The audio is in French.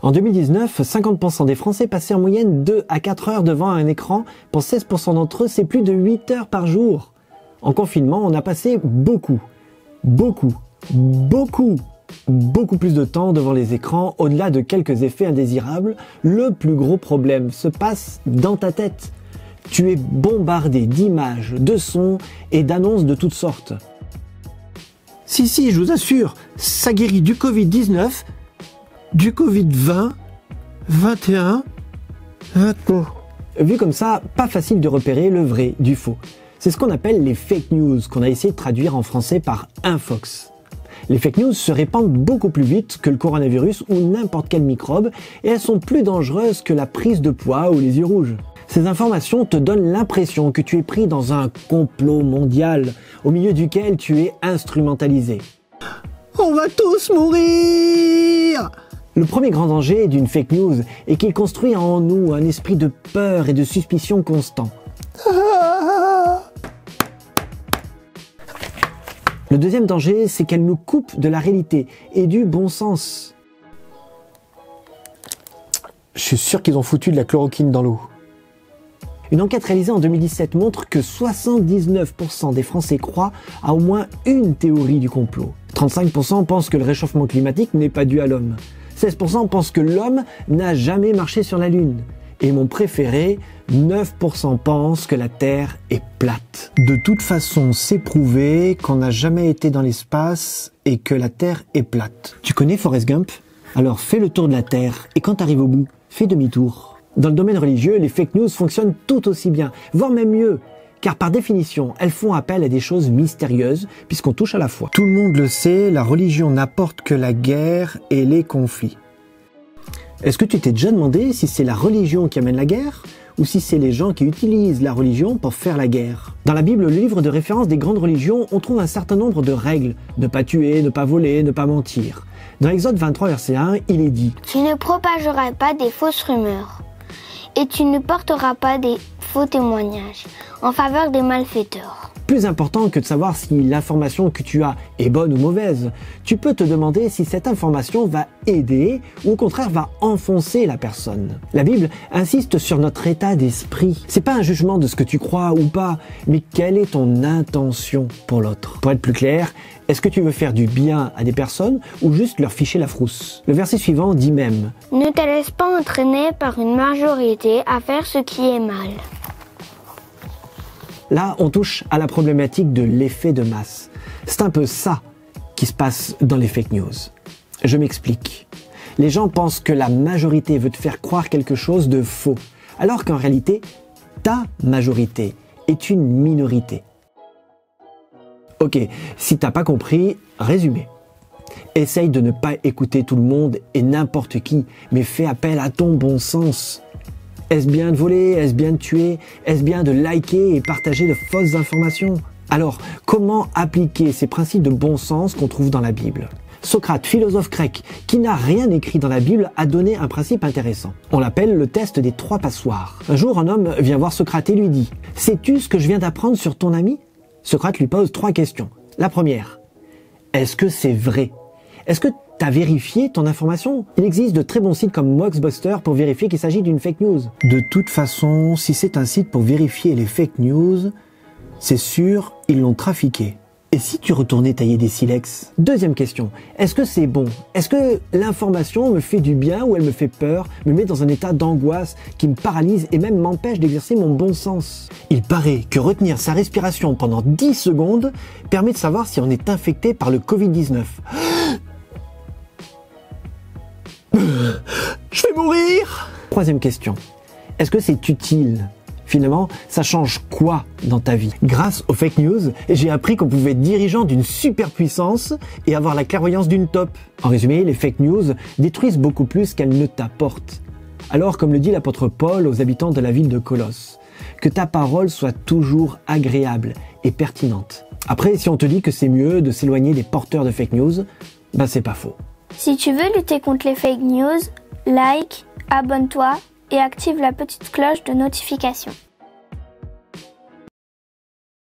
En 2019, 50% des Français passaient en moyenne 2 à 4 heures devant un écran. Pour 16% d'entre eux, c'est plus de 8 heures par jour. En confinement, on a passé beaucoup plus de temps devant les écrans. Au-delà de quelques effets indésirables, le plus gros problème se passe dans ta tête. Tu es bombardé d'images, de sons et d'annonces de toutes sortes. Si, je vous assure, ça guérit du Covid-19, du Covid-20, 21, 22. Vu comme ça, pas facile de repérer le vrai du faux. C'est ce qu'on appelle les fake news, qu'on a essayé de traduire en français par infox. Les fake news se répandent beaucoup plus vite que le coronavirus ou n'importe quel microbe et elles sont plus dangereuses que la prise de poids ou les yeux rouges. Ces informations te donnent l'impression que tu es pris dans un complot mondial au milieu duquel tu es instrumentalisé. On va tous mourir! Le premier grand danger d'une fake news est qu'il construit en nous un esprit de peur et de suspicion constant. Le deuxième danger, c'est qu'elle nous coupe de la réalité et du bon sens. Je suis sûr qu'ils ont foutu de la chloroquine dans l'eau. Une enquête réalisée en 2017 montre que 79% des Français croient à au moins une théorie du complot. 35% pensent que le réchauffement climatique n'est pas dû à l'homme. 16% pensent que l'homme n'a jamais marché sur la Lune. Et mon préféré, 9% pensent que la Terre est plate. De toute façon, c'est prouvé qu'on n'a jamais été dans l'espace et que la Terre est plate. Tu connais Forrest Gump? Alors fais le tour de la Terre et quand tu arrives au bout, fais demi-tour. Dans le domaine religieux, les fake news fonctionnent tout aussi bien, voire même mieux. Car par définition, elles font appel à des choses mystérieuses puisqu'on touche à la foi. Tout le monde le sait, la religion n'apporte que la guerre et les conflits. Est-ce que tu t'es déjà demandé si c'est la religion qui amène la guerre ou si c'est les gens qui utilisent la religion pour faire la guerre? Dans la Bible, le livre de référence des grandes religions, on trouve un certain nombre de règles. Ne pas tuer, ne pas voler, ne pas mentir. Dans Exode 23, verset 1, il est dit « Tu ne propageras pas des fausses rumeurs et tu ne porteras pas des faux témoignages en faveur des malfaiteurs. » Plus important que de savoir si l'information que tu as est bonne ou mauvaise, tu peux te demander si cette information va aider ou au contraire va enfoncer la personne. La Bible insiste sur notre état d'esprit. C'est pas un jugement de ce que tu crois ou pas, mais quelle est ton intention pour l'autre. Pour être plus clair, est-ce que tu veux faire du bien à des personnes ou juste leur ficher la frousse? Le verset suivant dit même « Ne te laisse pas entraîner par une majorité à faire ce qui est mal. » Là, on touche à la problématique de l'effet de masse. C'est un peu ça qui se passe dans les fake news. Je m'explique. Les gens pensent que la majorité veut te faire croire quelque chose de faux, alors qu'en réalité, ta majorité est une minorité. Ok, si t'as pas compris, résumé. Essaye de ne pas écouter tout le monde et n'importe qui, mais fais appel à ton bon sens. Est-ce bien de voler? Est-ce bien de tuer? Est-ce bien de liker et partager de fausses informations? Alors, comment appliquer ces principes de bon sens qu'on trouve dans la Bible? Socrate, philosophe grec, qui n'a rien écrit dans la Bible, a donné un principe intéressant. On l'appelle le test des 3 passoires. Un jour, un homme vient voir Socrate et lui dit « Sais-tu ce que je viens d'apprendre sur ton ami ?» Socrate lui pose 3 questions. La première, est-ce que c'est vrai? Est-ce que tu as vérifié ton information? Il existe de très bons sites comme Moxbuster pour vérifier qu'il s'agit d'une fake news. De toute façon, si c'est un site pour vérifier les fake news, c'est sûr, ils l'ont trafiqué. Et si tu retournais tailler des silex? Deuxième question, est-ce que c'est bon? Est-ce que l'information me fait du bien ou elle me fait peur, me met dans un état d'angoisse qui me paralyse et même m'empêche d'exercer mon bon sens? Il paraît que retenir sa respiration pendant 10 secondes permet de savoir si on est infecté par le Covid-19. Je vais mourir! Troisième question, est-ce que c'est utile? Finalement, ça change quoi dans ta vie? Grâce aux fake news, j'ai appris qu'on pouvait être dirigeant d'une superpuissance et avoir la clairvoyance d'une top. En résumé, les fake news détruisent beaucoup plus qu'elles ne t'apportent. Alors, comme le dit l'apôtre Paul aux habitants de la ville de Colosse, que ta parole soit toujours agréable et pertinente. Après, si on te dit que c'est mieux de s'éloigner des porteurs de fake news, ben c'est pas faux. Si tu veux lutter contre les fake news, like, abonne-toi et active la petite cloche de notification.